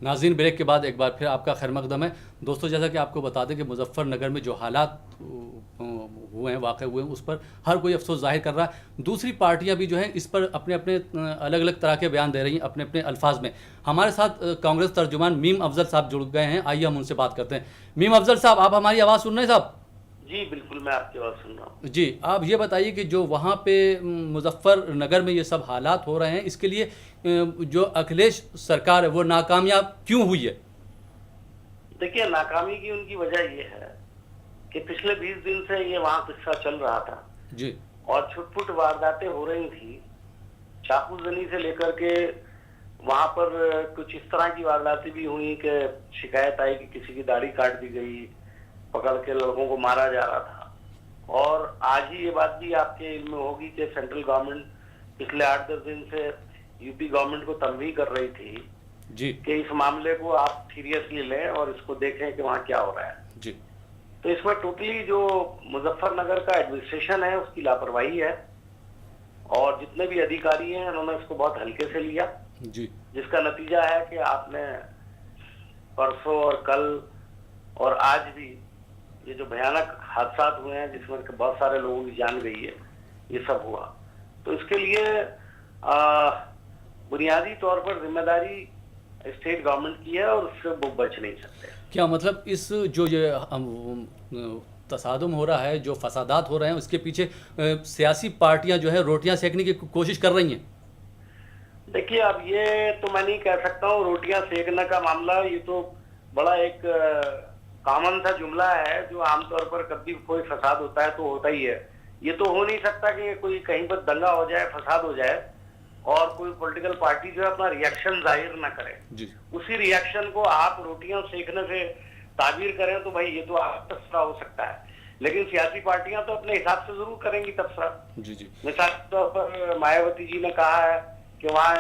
नाज़रीन, ब्रेक के बाद एक बार फिर आपका खैर मकदम है। दोस्तों, जैसा कि आपको बता दें कि मुजफ्फरनगर में जो हालात हुए हैं, वाक़ हुए हैं, उस पर हर कोई अफसोस ज़ाहिर कर रहा है। दूसरी पार्टियां भी जो हैं इस पर अपने अपने अलग अलग तरह के बयान दे रही हैं, अपने अपने अल्फाज में। हमारे साथ कांग्रेस तर्जुमान मीम अफजल साहब जुड़ गए हैं। आइए हम उनसे बात करते हैं। मीम अफजल साहब, आप हमारी आवाज़ सुन रहे हैं साहब? जी बिल्कुल, मैं आपकी बात सुन रहा हूँ। जी, आप ये बताइए कि जो वहाँ पे मुजफ्फरनगर में ये सब हालात हो रहे हैं, इसके लिए जो अखिलेश सरकार है वो नाकामयाब क्यों हुई है? देखिए, नाकामी की उनकी वजह ये है कि पिछले 20 दिन से ये वहाँ किस्सा चल रहा था जी और छुटपुट वारदातें हो रही थी। चाकूजनी से लेकर के वहां पर कुछ इस तरह की वारदातें भी हुई कि शिकायत आई कि किसी की दाढ़ी काट दी गई, पकड़ के लड़कों को मारा जा रहा था। और आज ही ये बात भी आपके इल्म में होगी कि सेंट्रल गवर्नमेंट पिछले 8-10 दिन से यूपी गवर्नमेंट को तंबीह कर रही थी जी कि इस मामले को आप सीरियसली लें और इसको देखें कि वहाँ क्या हो रहा है। जी तो इसमें टोटली जो मुजफ्फरनगर का एडमिनिस्ट्रेशन है उसकी लापरवाही है और जितने भी अधिकारी हैं उन्होंने इसको बहुत हल्के से लिया, जी जिसका नतीजा है कि आपने परसों और कल और आज भी ये जो भयानक हादसा हुए हैं जिसमें बहुत सारे लोगों की जान गई है, ये सब हुआ। तो इसके लिए बुनियादी तौर पर जिम्मेदारी स्टेट गवर्नमेंट की है और उससे वो बच नहीं सकते। क्या मतलब इस जो ये तसादुम हो रहा है, जो फसादात हो रहे हैं, उसके पीछे सियासी पार्टियां जो है रोटियां सेकने की कोशिश कर रही हैं? देखिए, अब ये तो मैं नहीं कह सकता हूँ रोटियां सेकने का मामला, ये तो बड़ा एक कॉमन सा जुमला है जो आमतौर पर कभी कोई फसाद होता है तो होता ही है। ये तो हो नहीं सकता कि कोई कहीं पर दंगा हो जाए, फसाद हो जाए और कोई पॉलिटिकल पार्टी जो है अपना रिएक्शन जाहिर ना करे, उसी रिएक्शन को आप रोटियां सेकने से ताबीर करें तो भाई ये तो तबसरा हो सकता है। लेकिन सियासी पार्टियां तो अपने हिसाब से जरूर करेंगी तबसरा। मिसाल के तौर पर मायावती जी ने कहा है कि वहाँ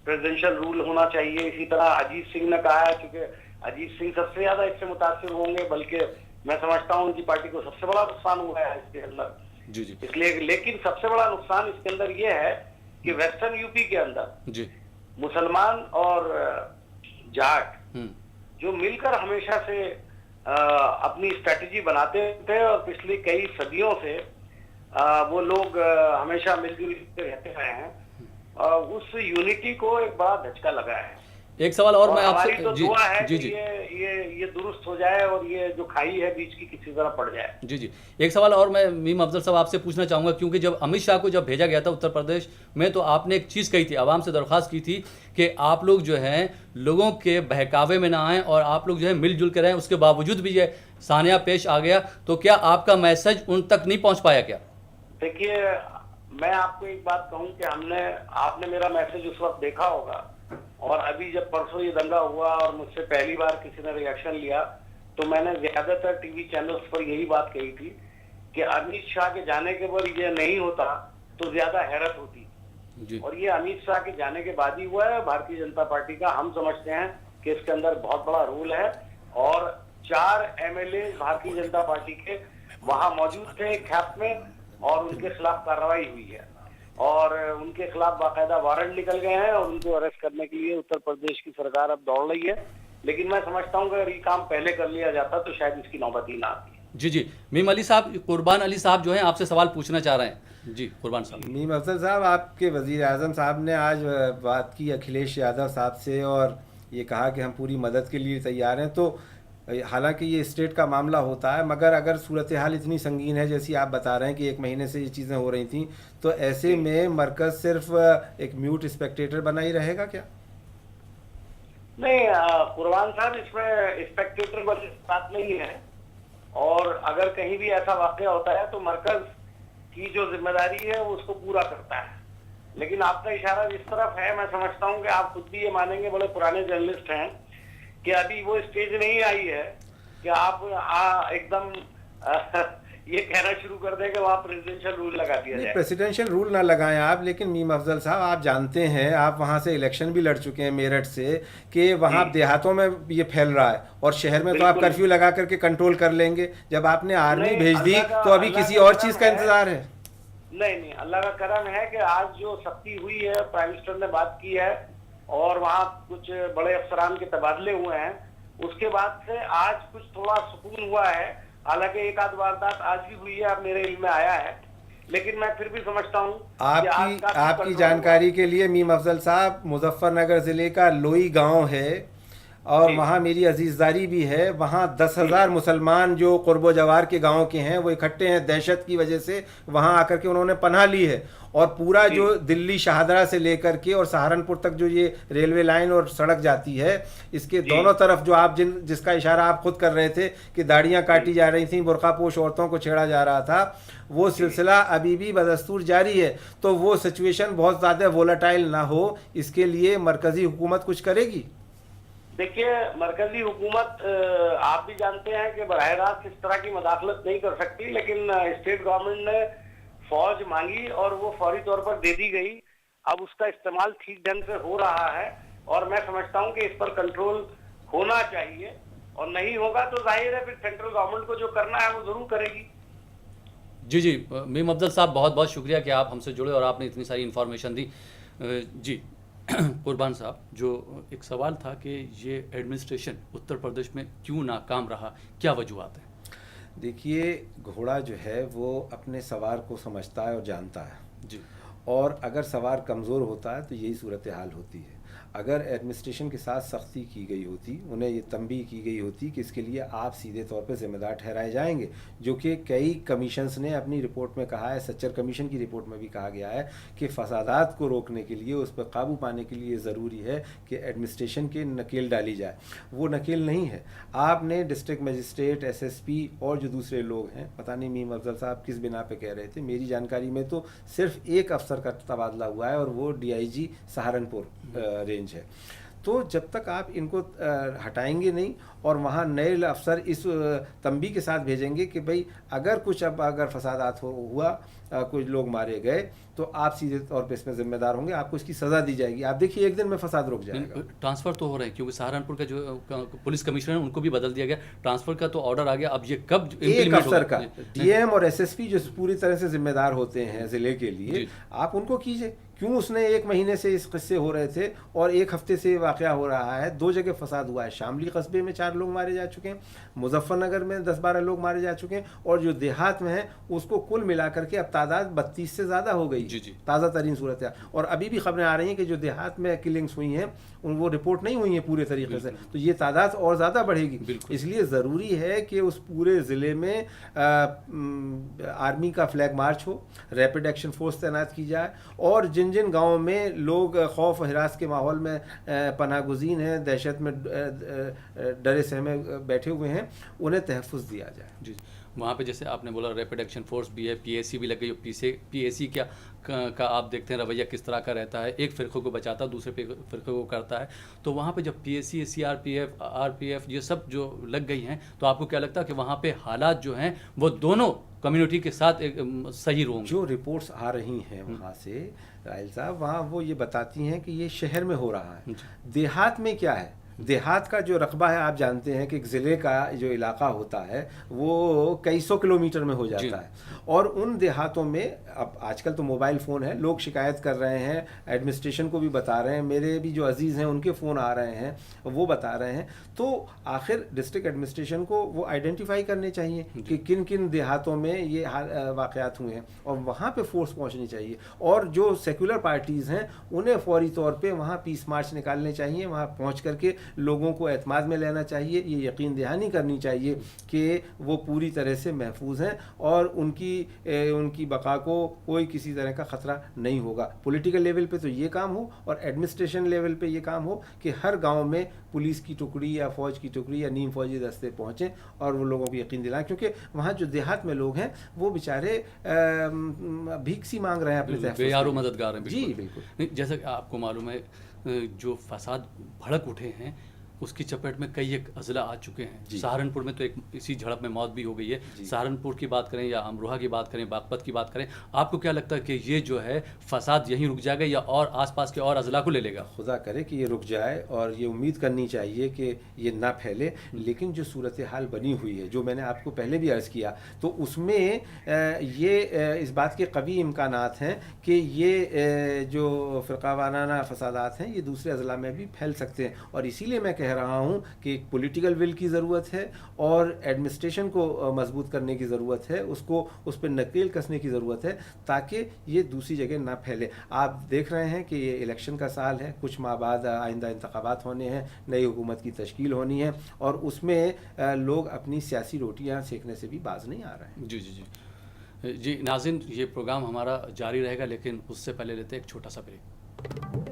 प्रेसिडेंशियल रूल होना चाहिए। इसी तरह अजीत सिंह ने कहा है, क्योंकि अजीत सिंह सबसे ज्यादा इससे मुतासिर होंगे, बल्कि मैं समझता हूँ उनकी पार्टी को सबसे बड़ा नुकसान हुआ है इसके अंदर। इसलिए लेकिन सबसे बड़ा नुकसान इसके अंदर ये है कि वेस्टर्न यूपी के अंदर मुसलमान और जाट जो मिलकर हमेशा से अपनी स्ट्रेटेजी बनाते थे और पिछली कई सदियों से वो लोग हमेशा मिलजुल कर रहते रहे हैं, उस यूनिटी को एक बड़ा धचका लगा है। एक सवाल और मैं आपसे, हमारी तो दुआ है कि ये दुरुस्त हो जाए और ये जो खाई है बीच की किसी तरह पड़ जाए। जी एक सवाल और मैं मीम अफजल साहब आपसे पूछना चाहूँगा, क्योंकि जब अमित शाह को जब भेजा गया था उत्तर प्रदेश में, तो आपने एक चीज़ कही थी, आवाम से दरख्वास्त की थी कि आप लोग जो हैं लोगों के बहकावे में ना आएँ और आप लोग जो है मिलजुल कर रहें। उसके बावजूद भी ये सानिया पेश आ गया, तो क्या आपका मैसेज उन तक नहीं पहुँच पाया क्या? देखिए, मैं आपको एक बात कहूँ कि आपने मेरा मैसेज उस वक्त देखा होगा और अभी जब परसों ये दंगा हुआ और मुझसे पहली बार किसी ने रिएक्शन लिया तो मैंने ज्यादातर टीवी चैनल्स पर यही बात कही थी कि अमित शाह के जाने के बाद ये नहीं होता तो ज्यादा हैरत होती। और ये अमित शाह के जाने के बाद ही हुआ है। भारतीय जनता पार्टी का हम समझते हैं कि इसके अंदर बहुत बड़ा रोल है और 4 MLA भारतीय जनता पार्टी के वहां मौजूद थे कैंप में और उनके खिलाफ कार्रवाई हुई है और उनके खिलाफ बाकायदा वारंट निकल गए हैं और उनको अरेस्ट करने के लिए उत्तर प्रदेश की सरकार अब दौड़ रही है। लेकिन मैं समझता हूं कि अगर ये काम पहले कर लिया जाता तो शायद इसकी नौबत ही ना आती। जी मीम अली साहब, कुर्बान अली साहब जो हैं आपसे सवाल पूछना चाह रहे हैं। जी कुर्बान साहब। मीम अफजल साहब, आपके वज़ीर आज़म साहब ने आज बात की अखिलेश यादव साहब से और ये कहा कि हम पूरी मदद के लिए तैयार हैं। तो हालांकि ये स्टेट का मामला होता है, मगर अगर सूरत हाल इतनी संगीन है जैसी आप बता रहे हैं कि 1 महीने से ये चीज़ें हो रही थी, तो ऐसे में मरकज़ सिर्फ एक म्यूट स्पेक्टेटर बना ही रहेगा क्या? नहीं कुर्बान साहब, इसमें स्पेक्टेटर वाली बात नहीं है और अगर कहीं भी ऐसा वाक़या होता है तो मरकज़ की जो जिम्मेदारी है वो उसको पूरा करता है। लेकिन आपका इशारा जिस तरफ है, मैं समझता हूँ कि आप खुद भी ये मानेंगे, बड़े पुराने जर्नलिस्ट हैं, कि अभी वो स्टेज नहीं आई है कि आप एकदम ये कहना शुरू कर दें कि वहाँ प्रेसिडेंशियल रूल लगा दिया जाए। प्रेसिडेंशियल रूल ना लगाएं आप, लेकिन मीम अफजल साहब आप जानते हैं, आप वहाँ से इलेक्शन भी लड़ चुके हैं मेरठ से, कि वहाँ देहातों में ये फैल रहा है और शहर में तो आप कर्फ्यू लगा करके कंट्रोल कर लेंगे। जब आपने आर्मी भेज दी तो अभी किसी और चीज़ का इंतजार है? नहीं, अल्लाह का करम है कि आज जो सख्ती हुई है, प्राइम मिनिस्टर ने बात की है और वहाँ कुछ बड़े अफसरान के तबादले हुए हैं। उसके बाद से आज कुछ थोड़ा सुकून हुआ है, हालांकि एक आध वारदात आज भी हुई है, अब मेरे इल्म में आया है, लेकिन मैं फिर भी समझता हूँ कि आज आपकी काफी आपकी कंट्रोल जानकारी के लिए मीम अफजल साहब, मुजफ्फरनगर ज़िले का लोई गांव है और जी। वहाँ मेरी अजीज़दारी भी है। वहाँ 10,000 मुसलमान जो कुर्बो जवार के गांव के हैं वो इकट्ठे हैं, दहशत की वजह से वहाँ आकर के उन्होंने पनाह ली है। और पूरा जी। जो दिल्ली शाहदरा से लेकर के और सहारनपुर तक जो ये रेलवे लाइन और सड़क जाती है, इसके जी। दोनों तरफ जो आप जिसका इशारा आप खुद कर रहे थे कि दाढ़ियाँ काटी जा रही थी, बुर्कापोश औरतों को छेड़ा जा रहा था, वो सिलसिला अभी भी बदस्तूर जारी है। तो वो सिचुएशन बहुत ज़्यादा वोलेटाइल ना हो, इसके लिए मरकज़ी हुकूमत कुछ करेगी? देखिए, मरकजी हुकूमत आप भी जानते हैं कि बराह रास्त इस तरह की मदाखलत नहीं कर सकती, लेकिन स्टेट गवर्नमेंट ने फौज मांगी और वो फौरी तौर पर दे दी गई। अब उसका इस्तेमाल ठीक ढंग से हो रहा है और मैं समझता हूं कि इस पर कंट्रोल होना चाहिए, और नहीं होगा तो जाहिर है फिर सेंट्रल गवर्नमेंट को जो करना है वो जरूर करेगी। जी जी, मीम अफजल साहब बहुत बहुत शुक्रिया कि आप हमसे जुड़े और आपने इतनी सारी इन्फॉर्मेशन दी। जी कुर्बान साहब, जो एक सवाल था कि ये एडमिनिस्ट्रेशन उत्तर प्रदेश में क्यों नाकाम रहा, क्या वजूहत है? देखिए, घोड़ा जो है वो अपने सवार को समझता है और जानता है जी और अगर सवार कमज़ोर होता है तो यही सूरत हाल होती है। अगर एडमिनिस्ट्रेशन के साथ सख्ती की गई होती, उन्हें ये तंबीह की गई होती कि इसके लिए आप सीधे तौर पे ज़िम्मेदार ठहराए जाएंगे, जो कि कई कमीशंस ने अपनी रिपोर्ट में कहा है, सच्चर कमीशन की रिपोर्ट में भी कहा गया है कि फसादात को रोकने के लिए, उस पर काबू पाने के लिए ज़रूरी है कि एडमिनिस्ट्रेशन के नकेल डाली जाए। वो नकेल नहीं है। आपने डिस्ट्रिक्ट मजिस्ट्रेट, SSP और जो दूसरे लोग हैं, पता नहीं मीम अफजल साहब किस बिना पे कह रहे थे, मेरी जानकारी में तो सिर्फ एक अफसर का तबादला हुआ है और वो DIG सहारनपुर रेंज है। तो जब तक आप इनको हटाएंगे नहीं और वहाँ नए अफसर इस तंबी के साथ भेजेंगे कि भाई अगर फसादात हुआ, कुछ लोग मारे गए, तो आप सीधे तौर पे इसमें जिम्मेदार होंगे, आपको इसकी सज़ा दी जाएगी। आप देखिए एक दिन में फसाद रुक जाएगा। ट्रांसफ़र तो हो रहे हैं, क्योंकि सहारनपुर का जो पुलिस कमिश्नर है उनको भी बदल दिया गया, ट्रांसफ़र का तो ऑर्डर आ गया। अब ये कब एक अफसर का, DM और SSP जो पूरी तरह से जिम्मेदार होते हैं ज़िले के लिए, आप उनको कीजिए। क्यों उसने 1 महीने से इस किस्से हो रहे थे और 1 हफ्ते से वाक़या हो रहा है? 2 जगह फसाद हुआ है। शामली कस्बे में 4 लोग मारे जा चुके हैं, मुजफ्फरनगर में 10-12 लोग मारे जा चुके हैं, और जो देहात में है उसको कुल मिला करके अब तादाद 32 से ज़्यादा हो गई। जी जी, ताज़ा तरीन सूरत है। और अभी भी खबरें आ रही हैं कि जो देहात में किलिंग्स हुई हैं वो रिपोर्ट नहीं हुई हैं पूरे तरीके से, तो ये तादाद और ज़्यादा बढ़ेगी। इसलिए ज़रूरी है कि उस पूरे ज़िले में आर्मी का फ्लैग मार्च हो, रैपिड एक्शन फोर्स तैनात की जाए, और जिन जिन गाँव में लोग खौफ हिरास के माहौल में पनाह गुज़ीन हैं, दहशत में डरे सहमे बैठे हुए हैं, उन्हें तहफ़्फ़ुज़ दिया जाए। जी, वहाँ पे जैसे आपने बोला रैपिड एक्शन फोर्स भी है, PAC भी लग गई। PAC क्या का आप देखते हैं रवैया किस तरह का रहता है, एक फ़िरक़े को बचाता है, दूसरे फ़िरक़े को करता है। तो वहाँ पे जब PAC, CRPF, RPF ये सब जो लग गई हैं, तो आपको क्या लगता है कि वहाँ पे हालात जो हैं वो दोनों कम्युनिटी के साथ एक सही होंगे? जो रिपोर्ट्स आ रही हैं वहाँ से राइल साहब, वहाँ वो ये बताती हैं कि ये शहर में हो रहा है। देहात में क्या है? देहात का जो रकबा है, आप जानते हैं कि एक ज़िले का जो इलाका होता है वो कई सौ किलोमीटर में हो जाता है, और उन देहातों में अब आजकल तो मोबाइल फ़ोन है, लोग शिकायत कर रहे हैं, एडमिनिस्ट्रेशन को भी बता रहे हैं, मेरे भी जो अजीज़ हैं उनके फ़ोन आ रहे हैं, वो बता रहे हैं। तो आखिर डिस्ट्रिक्ट एडमिनिस्ट्रेशन को वो आइडेंटिफाई करने चाहिए कि किन किन देहातों में ये वाक़यात हुए हैं, और वहाँ पे फोर्स पहुँचनी चाहिए, और जो सेकुलर पार्टीज़ हैं उन्हें फौरी तौर पे वहाँ पीस मार्च निकालने चाहिए, वहाँ पहुँच करके लोगों को एतमाद में लेना चाहिए, ये यकीन दहानी करनी चाहिए कि वो पूरी तरह से महफूज हैं और उनकी बका को कोई किसी तरह का ख़तरा नहीं होगा। पॉलिटिकल लेवल पे तो ये काम हो, और एडमिनिस्ट्रेशन लेवल पे ये काम हो कि हर गांव में पुलिस की टुकड़ी या फ़ौज की टुकड़ी या नीम फ़ौजी दस्ते पहुँचें और वो लोगों को यकीन दिलाएं, क्योंकि वहाँ जो देहात में लोग हैं वो बेचारे भीख सी मांग रहे हैं अपने तहफ़्फ़ुज़, बेयारो मददगार हैं। जी बिल्कुल। जैसा कि आपको मालूम है, जो फसाद भड़क उठे हैं उसकी चपेट में कई एक अजला आ चुके हैं। जी। सहारनपुर में तो एक इसी झड़प में मौत भी हो गई है। जी। सहारनपुर की बात करें या अमरोहा की बात करें, बागपत की बात करें, आपको क्या लगता है कि ये जो है फसाद यहीं रुक जाएगा या और आसपास के और अजला को ले लेगा? खुदा करे कि ये रुक जाए, और ये उम्मीद करनी चाहिए कि ये ना फैले। लेकिन जो सूरत हाल बनी हुई है, जो मैंने आपको पहले भी अर्ज़ किया, तो उसमें इस बात के कवी इम्कानात हैं कि ये जो फ़िरक़ा वाराना फ़सादात हैं ये दूसरे अज़ला में भी फैल सकते हैं। और इसीलिए मैं कह रहा हूँ कि एक पॉलिटिकल विल की ज़रूरत है और एडमिनिस्ट्रेशन को मजबूत करने की ज़रूरत है, उसको उस पर नकेल कसने की ज़रूरत है ताकि ये दूसरी जगह ना फैले। आप देख रहे हैं कि ये इलेक्शन का साल है, कुछ माह बाद आइंदा इंतखाबात होने हैं, नई हुकूमत की तश्कील होनी है, और उसमें लोग अपनी सियासी रोटियां सेकने से भी बाज नहीं आ रहे हैं। जी जी जी जी नाज़रीन, ये प्रोग्राम हमारा जारी रहेगा, लेकिन उससे पहले लेते हैं एक छोटा सा ब्रेक।